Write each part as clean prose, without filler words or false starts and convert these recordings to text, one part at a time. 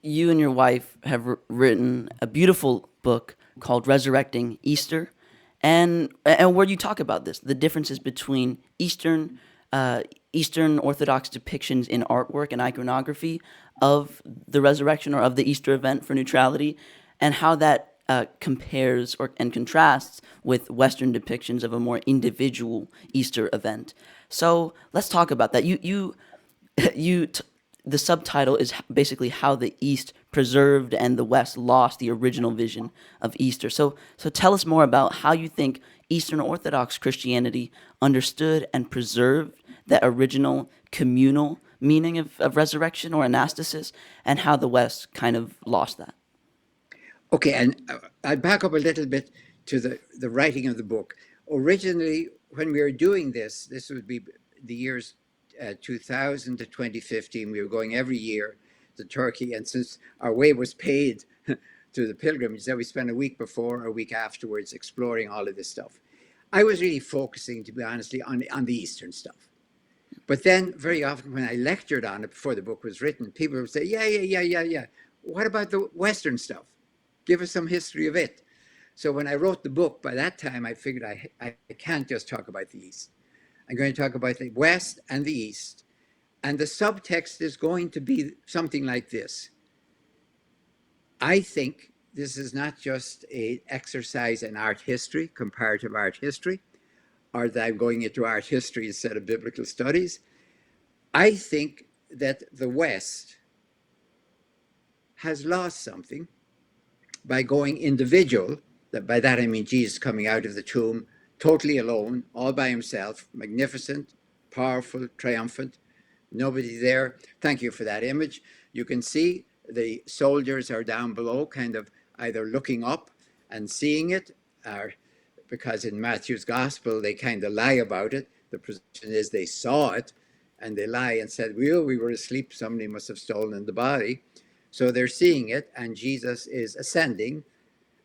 You and your wife have written a beautiful book called Resurrecting Easter, and where you talk about this, the differences between uh, Eastern Orthodox depictions in artwork and iconography of the resurrection or of the Easter event for neutrality, and how that compares and contrasts with Western depictions of a more individual Easter event. So let's talk about that. You the subtitle is basically how the East preserved and the West lost the original vision of Easter. So tell us more about how you think Eastern Orthodox Christianity understood and preserved that original communal meaning of resurrection or anastasis, and how the West kind of lost that. Okay, and I'll back up a little bit to the writing of the book. Originally, when we were doing this would be the years 2000 to 2015. We were going every year to Turkey, and since our way was paid to the pilgrimage, that we spent a week before or a week afterwards exploring all of this stuff. I was really focusing, to be honestly, on the Eastern stuff. But then, very often, when I lectured on it before the book was written, people would say, "Yeah, yeah, yeah, yeah, yeah. What about the Western stuff? Give us some history of it." So when I wrote the book, by that time, I figured I can't just talk about the East. I'm going to talk about the West and the East. And the subtext is going to be something like this. I think this is not just an exercise in art history, comparative art history, or that I'm going into art history instead of biblical studies. I think that the West has lost something by going individual. By that I mean Jesus coming out of the tomb totally alone, all by himself, magnificent, powerful, triumphant, nobody there. Thank you for that image. You can see the soldiers are down below, kind of either looking up and seeing it, or because in Matthew's gospel they kind of lie about it. The presumption is they saw it, and they lie and said, well, we were asleep, somebody must have stolen the body. So they're seeing it, and Jesus is ascending.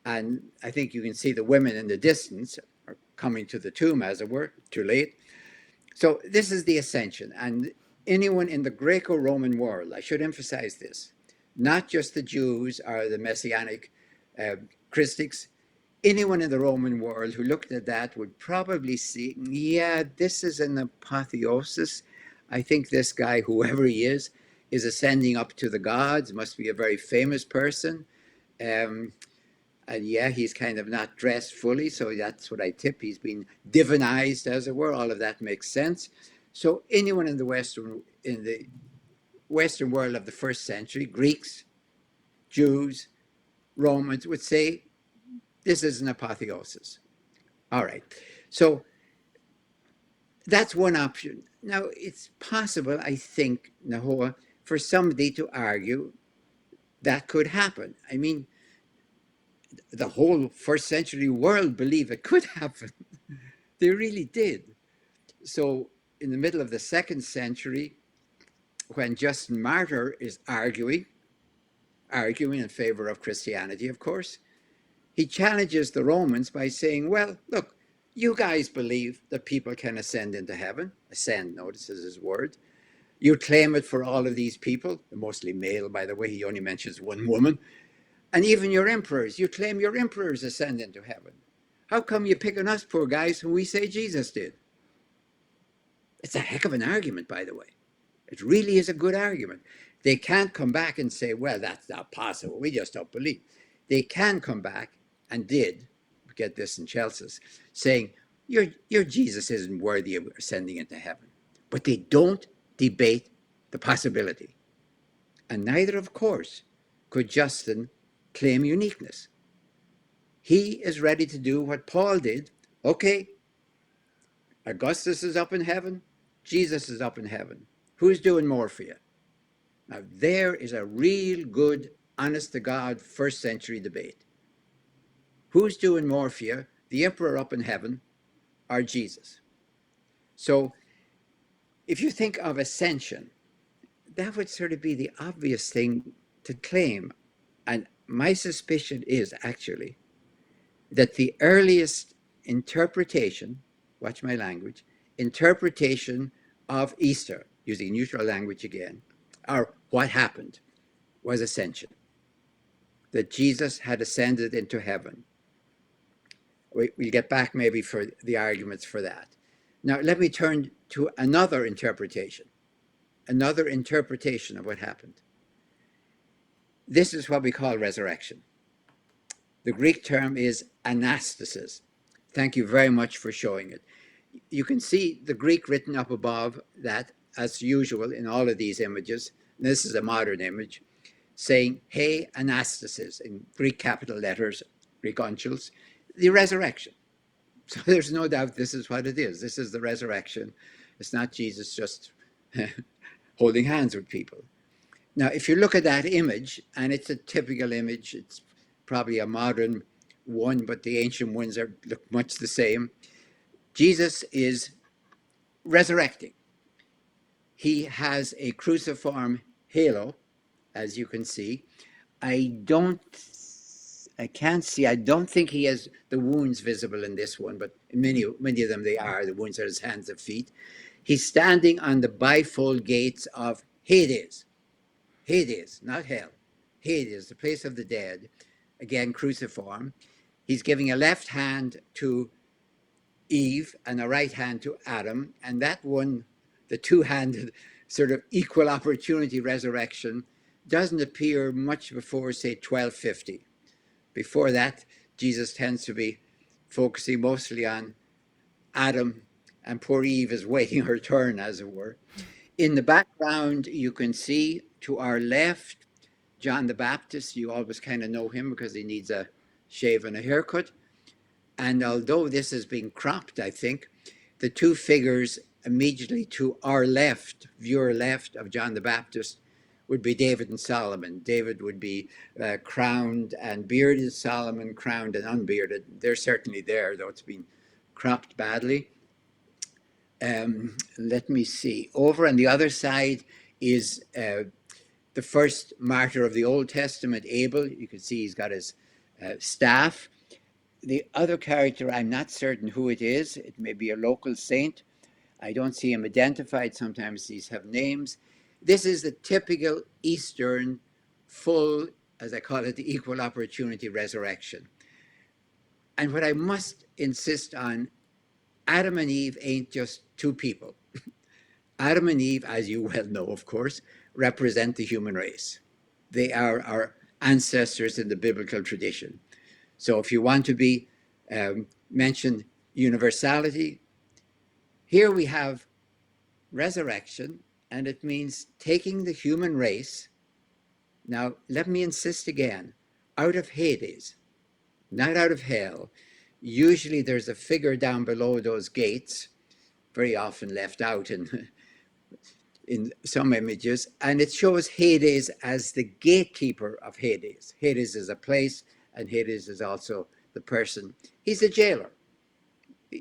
And I think you can see the women in the distance are coming to the tomb, as it were, too late. So this is the ascension. And anyone in the Greco-Roman world, I should emphasize this, not just the Jews or the Messianic Christics, anyone in the Roman world who looked at that would probably see, yeah, this is an apotheosis. I think this guy, whoever he is ascending up to the gods, must be a very famous person. Um, and yeah, he's kind of not dressed fully, so that's what I tip. He's been divinized, as it were. All of that makes sense. So anyone in the Western world of the first century, Greeks, Jews, Romans, would say this is an apotheosis. All right. So that's one option. Now, it's possible, I think, Nahoa, for somebody to argue that could happen. I mean, the whole first century world believed it could happen. They really did. So, in the middle of the second century, when Justin Martyr is arguing in favor of Christianity, of course, he challenges the Romans by saying, well, look, you guys believe that people can ascend into heaven. Ascend, notice is his word. You claim it for all of these people, mostly male, by the way. He only mentions one woman. And even your emperors, you claim your emperors ascend into heaven. How come you pick on us poor guys who we say Jesus did? It's a heck of an argument, by the way. It really is a good argument. They can't come back and say, well, that's not possible. We just don't believe. They can come back and did get this in Chelsea's, saying, your Jesus isn't worthy of ascending into heaven. But they don't debate the possibility. And neither, of course, could Justin claim uniqueness. He is ready to do what Paul did. Okay, Augustus is up in heaven. Jesus is up in heaven. Who's doing more for you? Now, there is a real good, honest to God, first century debate. Who's doing more for you, the emperor up in heaven or Jesus? So, if you think of ascension, that would sort of be the obvious thing to claim. And my suspicion is actually that the earliest interpretation, watch my language, interpretation of Easter, using neutral language again, or what happened, was ascension, that Jesus had ascended into heaven. We'll get back maybe for the arguments for that. Now, let me turn to another interpretation of what happened. This is what we call resurrection. The Greek term is anastasis. Thank you very much for showing it. You can see the Greek written up above that, as usual in all of these images. This is a modern image, saying, hey, anastasis, in Greek capital letters, Greek uncials, the resurrection. So there's no doubt this is what it is. This is the resurrection. It's not Jesus just holding hands with people. Now, if you look at that image, and it's a typical image, it's probably a modern one, but the ancient ones look much the same. Jesus is resurrecting. He has a cruciform halo, as you can see. I don't think he has the wounds visible in this one, but many of them they are. The wounds are his hands and feet. He's standing on the bifold gates of Hades. Hades, not hell. Hades, the place of the dead. Again, cruciform. He's giving a left hand to Eve and a right hand to Adam. And that one, the two-handed sort of equal opportunity resurrection, doesn't appear much before, say, 1250. Before that, Jesus tends to be focusing mostly on Adam, and poor Eve is waiting her turn, as it were. In the background, you can see to our left, John the Baptist. You always kind of know him because he needs a shave and a haircut. And although this is being cropped, I think, the two figures immediately to our left, viewer left of John the Baptist, would be David and Solomon. David would be crowned and bearded, Solomon crowned and unbearded. They're certainly there, though it's been cropped badly. Let me see. Over on the other side is the first martyr of the Old Testament, Abel. You can see he's got his staff. The other character, I'm not certain who it is. It may be a local saint. I don't see him identified. Sometimes these have names. This is the typical Eastern full, as I call it, the equal opportunity resurrection. And what I must insist on, Adam and Eve ain't just two people. Adam and Eve, as you well know, of course, represent the human race. They are our ancestors in the biblical tradition. So if you want to be mention universality, here we have resurrection, and it means taking the human race. Now, let me insist again, out of Hades, not out of hell. Usually there's a figure down below those gates, very often left out in some images, and it shows Hades as the gatekeeper of Hades. Hades is a place, and Hades is also the person. He's a jailer.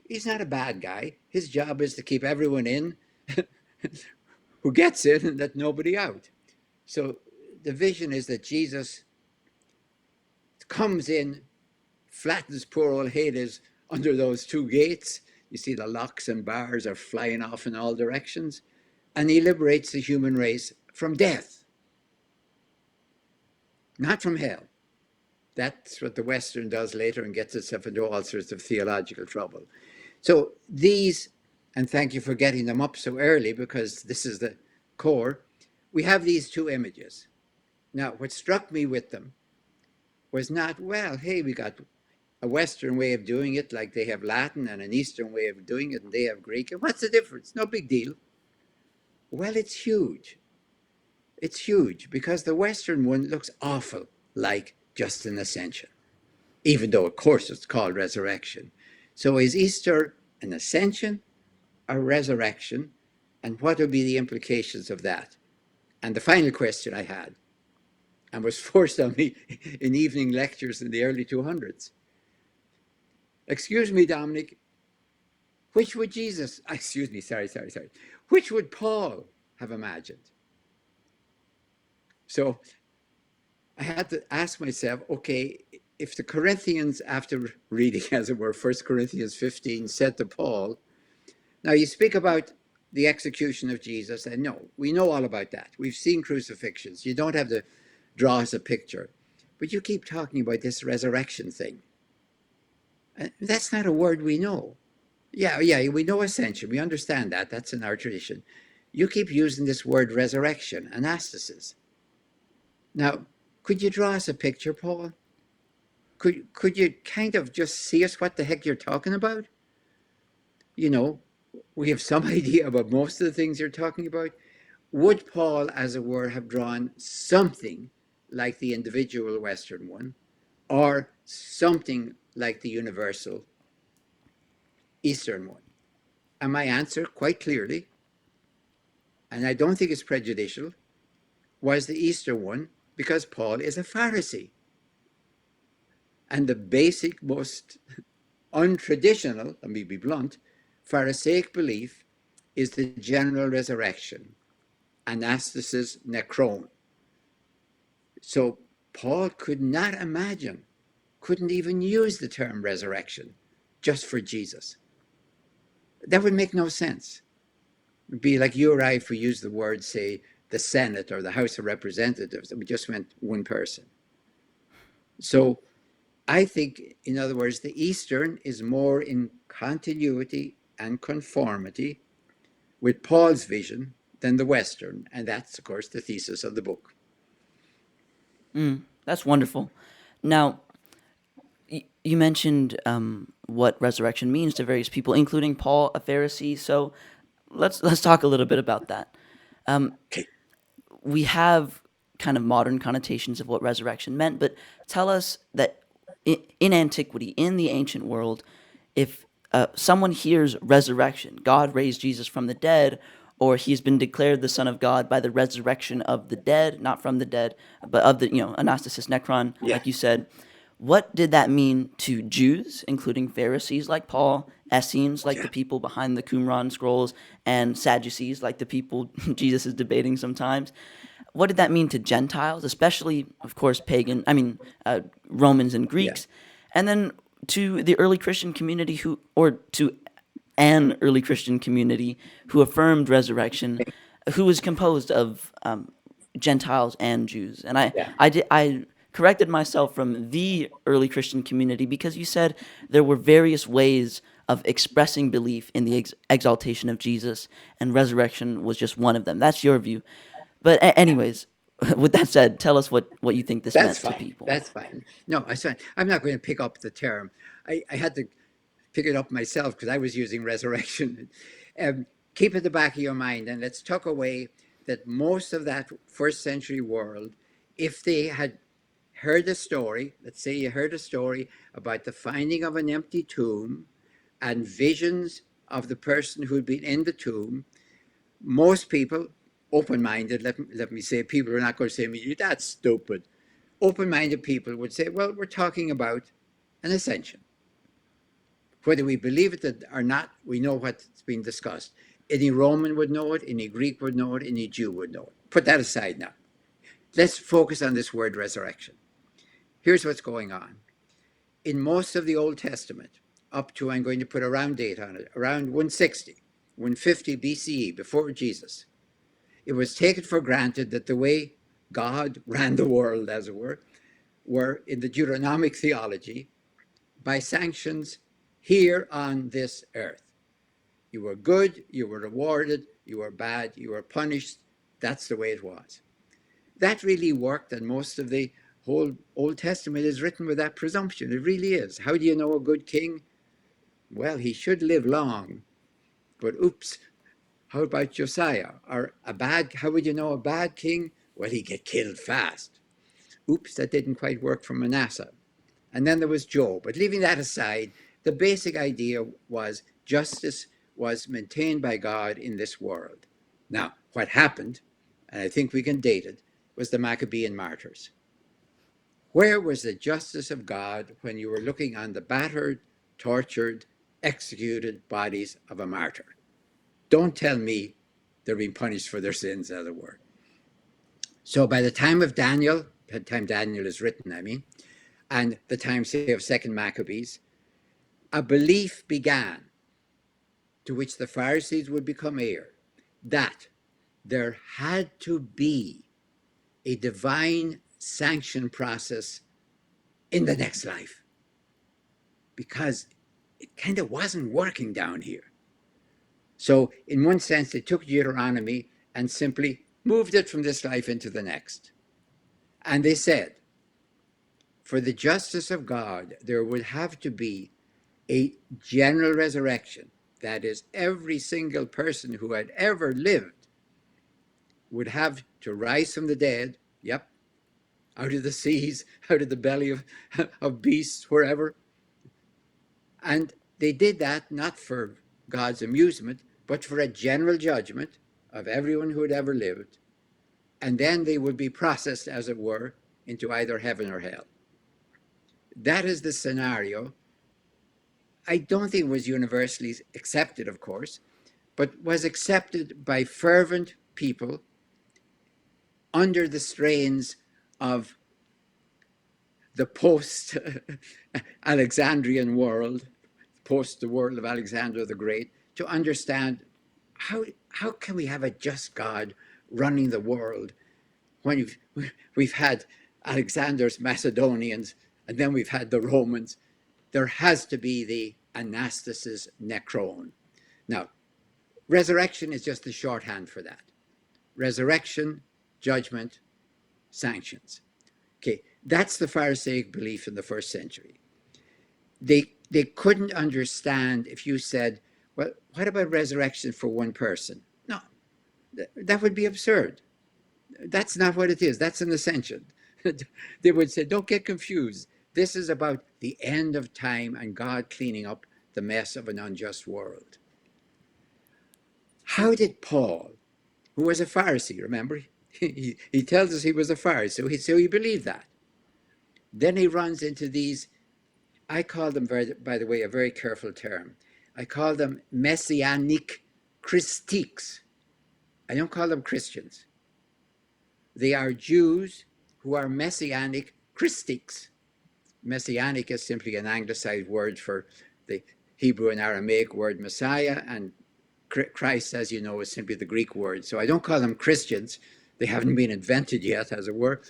He's not a bad guy. His job is to keep everyone in who gets in and let nobody out. So the vision is that Jesus comes in, flattens poor old Hades under those two gates. You see the locks and bars are flying off in all directions, and he liberates the human race from death, not from hell. That's what the Western does later and gets itself into all sorts of theological trouble. So these, and thank you for getting them up so early because this is the core, we have these two images. Now, what struck me with them was not, well, hey, we got a Western way of doing it, like they have Latin, and an Eastern way of doing it, and they have Greek. And what's the difference? No big deal. Well, it's huge. It's huge because the Western one looks awful like just an ascension, even though, of course, it's called resurrection. So is Easter an ascension or resurrection? And what would be the implications of that? And the final question I had, and was forced on me in evening lectures in the early 200s. Excuse me, Dominic, which would which would Paul have imagined? So I had to ask myself, okay, if the Corinthians, after reading, as it were, 1 Corinthians 15, said to Paul, now you speak about the execution of Jesus, and no, we know all about that. We've seen crucifixions. You don't have to draw us a picture. But you keep talking about this resurrection thing. And that's not a word we know. Yeah, we know ascension. We understand that. That's in our tradition. You keep using this word resurrection, anastasis. Now, could you draw us a picture, Paul? Could you kind of just see us what the heck you're talking about? You know, we have some idea about most of the things you're talking about. Would Paul, as it were, have drawn something like the individual Western one, or something like the universal Eastern one? And my answer, quite clearly, and I don't think it's prejudicial, was the Eastern one, because Paul is a Pharisee. And the basic, most untraditional, let me be blunt, Pharisaic belief is the general resurrection, anastasis necron. So Paul could not imagine, couldn't even use the term resurrection just for Jesus. That would make no sense. It'd be like you or I if we use the word, say, the Senate or the House of Representatives, and we just meant one person. So I think, in other words, the Eastern is more in continuity and conformity with Paul's vision than the Western. And that's, of course, the thesis of the book. That's wonderful. Now, you mentioned what resurrection means to various people, including Paul, a Pharisee. So let's talk a little bit about that. Okay. We have kind of modern connotations of what resurrection meant, but tell us that in antiquity, in the ancient world, if someone hears resurrection, God raised Jesus from the dead, or he's been declared the Son of God by the resurrection of the dead, not from the dead, but of the, anastasis necron, Yeah. like you said, what did that mean to Jews, including Pharisees like Paul, Essenes like Yeah. the people behind the Qumran scrolls, and Sadducees like the people Jesus is debating sometimes? What did that mean to Gentiles, especially, of course, Romans and Yeah. Greeks, and then to the early Christian community or to an early Christian community who affirmed resurrection, who was composed of Gentiles and Jews? And Yeah. I corrected myself from the early Christian community because you said there were various ways of expressing belief in the exaltation of Jesus, and resurrection was just one of them. That's your view. But anyways, with that said, tell us what you think this That's meant to fine. people. That's fine. No, I'm not going to pick up the term. I had to pick it up myself because I was using resurrection. Um, Keep at the back of your mind, and let's tuck away that most of that first century world, if they had heard a story, let's say you heard a story about the finding of an empty tomb and visions of the person who'd been in the tomb, most people, open-minded, let me say, people are not going to say to me, that's stupid. Open-minded people would say, well, we're talking about an ascension. Whether we believe it or not, we know what's being discussed. Any Roman would know it, any Greek would know it, any Jew would know it. Put that aside now. Let's focus on this word resurrection. Here's what's going on. In most of the Old Testament, up to, I'm going to put a round date on it, around 160, 150 BCE, before Jesus, it was taken for granted that the way God ran the world, as it were in the Deuteronomic theology by sanctions here on this earth. You were good, you were rewarded, you were bad, you were punished. That's the way it was. That really worked, and most of the whole Old Testament is written with that presumption. It really is. How do you know a good king? Well, he should live long, but oops, how about Josiah? Or how would you know a bad king? Well, he'd get killed fast. Oops, that didn't quite work for Manasseh. And then there was Job. But leaving that aside, the basic idea was justice was maintained by God in this world. Now, what happened, and I think we can date it, was the Maccabean martyrs. Where was the justice of God when you were looking on the battered, tortured, executed bodies of a martyr? Don't tell me they're being punished for their sins, as it were. So by the time of Daniel, the time Daniel is written, and the time, say, of Second Maccabees, a belief began to which the Pharisees would become heir that there had to be a divine sanction process in the next life, because it kind of wasn't working down here. So in one sense, they took Deuteronomy and simply moved it from this life into the next. And they said, for the justice of God, there would have to be a general resurrection. That is, every single person who had ever lived would have to rise from the dead, yep, out of the seas, out of the belly of beasts, wherever. And they did that not for God's amusement, but for a general judgment of everyone who had ever lived. And then they would be processed, as it were, into either heaven or hell. That is the scenario. I don't think it was universally accepted, of course, but was accepted by fervent people under the strains of the post-Alexandrian world, post the world of Alexander the Great, to understand how can we have a just God running the world when we've had Alexander's Macedonians and then we've had the Romans. There has to be the anastasis necron. Now, resurrection is just the shorthand for that. Resurrection, judgment, sanctions. Okay, that's the Pharisaic belief in the first century. They couldn't understand if you said, well, what about resurrection for one person? No, that would be absurd. That's not what it is. That's an ascension. They would say, don't get confused. This is about the end of time and God cleaning up the mess of an unjust world. How did Paul, who was a Pharisee, remember, he tells us he was a Pharisee, so he believed that. Then he runs into these, I call them, by the way, a very careful term. I call them messianic Christiques. I don't call them Christians. They are Jews who are messianic Christiques. Messianic is simply an anglicized word for the Hebrew and Aramaic word Messiah, and Christ, as you know, is simply the Greek word. So I don't call them Christians. They haven't been invented yet, as it were.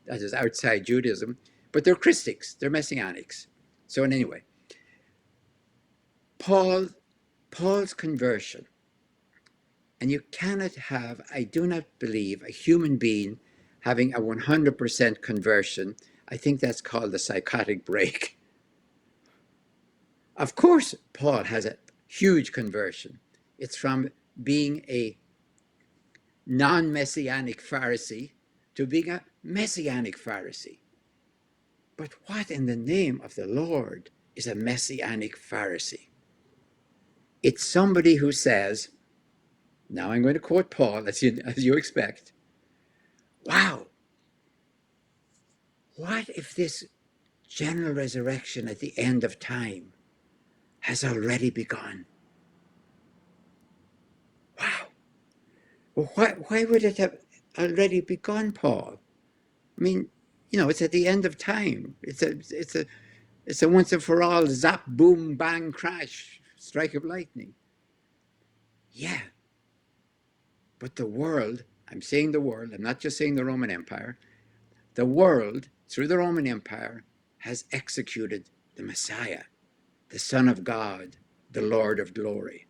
That is outside Judaism. But they're Christics. They're Messianics. So anyway, Paul's conversion, and you cannot have, I do not believe, a human being having a 100% conversion. I think that's called a psychotic break. Of course, Paul has a huge conversion. It's from being a non-messianic Pharisee to being a messianic Pharisee. But what in the name of the Lord is a messianic Pharisee? It's somebody who says, now I'm going to quote Paul, as you expect, wow, what if this general resurrection at the end of time has already begun? Wow. Well, why would it have already begun, Paul? I mean, it's at the end of time. It's a once and for all zap, boom, bang, crash, strike of lightning. Yeah. But the world, I'm saying the world, I'm not just saying the Roman Empire, the world, through the Roman Empire, has executed the Messiah, the Son of God, the Lord of glory.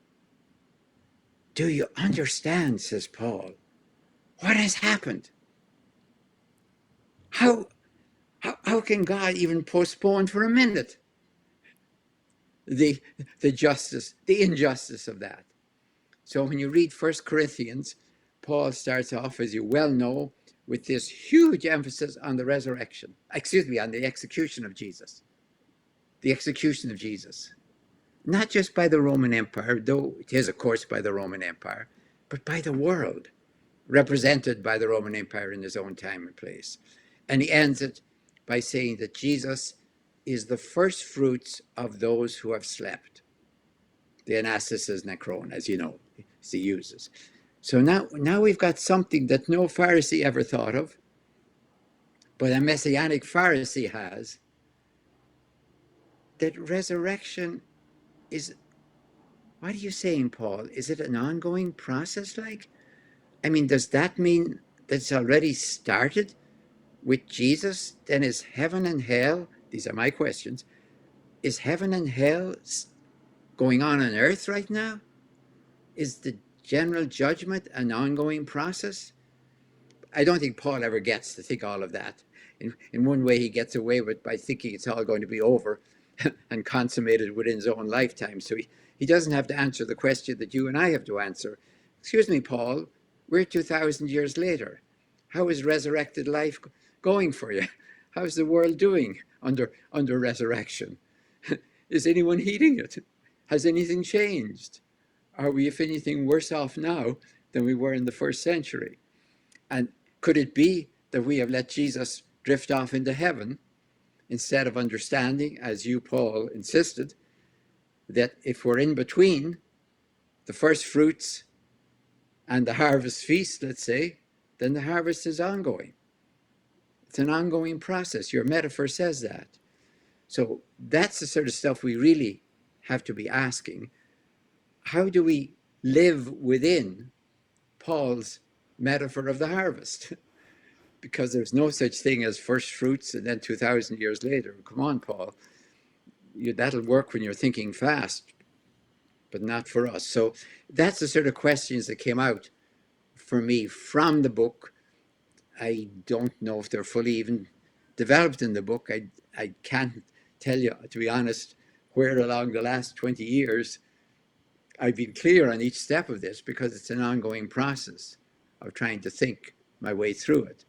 Do you understand, says Paul, what has happened? How can God even postpone for a minute the injustice of that? So when you read 1 Corinthians, Paul starts off, as you well know, with this huge emphasis on the resurrection, on the execution of Jesus. The execution of Jesus. Not just by the Roman Empire, though it is, of course, by the Roman Empire, but by the world, represented by the Roman Empire in his own time and place. And he ends it by saying that Jesus is the first fruits of those who have slept. The anastasis necron, as you know, he uses. So now we've got something that no Pharisee ever thought of, but a Messianic Pharisee has, that resurrection is, what are you saying, Paul? Is it an ongoing process like? I mean, does that mean that it's already started? with Jesus, then is heaven and hell, these are my questions, is heaven and hell going on earth right now? Is the general judgment an ongoing process? I don't think Paul ever gets to think all of that. In one way, he gets away with it by thinking it's all going to be over and consummated within his own lifetime. So he doesn't have to answer the question that you and I have to answer. Excuse me, Paul, we're 2,000 years later. How is resurrected life going for you? How's the world doing under resurrection? Is anyone heeding it? Has anything changed? Are we, if anything, worse off now than we were in the first century? And could it be that we have let Jesus drift off into heaven instead of understanding, as you, Paul, insisted, that if we're in between the first fruits and the harvest feast, let's say, then the harvest is ongoing. It's an ongoing process. Your metaphor says that. So that's the sort of stuff we really have to be asking. How do we live within Paul's metaphor of the harvest? Because there's no such thing as first fruits and then 2,000 years later. Come on, Paul. That'll work when you're thinking fast, but not for us. So that's the sort of questions that came out for me from the book. I don't know if they're fully even developed in the book. I can't tell you, to be honest, where along the last 20 years I've been clear on each step of this, because it's an ongoing process of trying to think my way through it.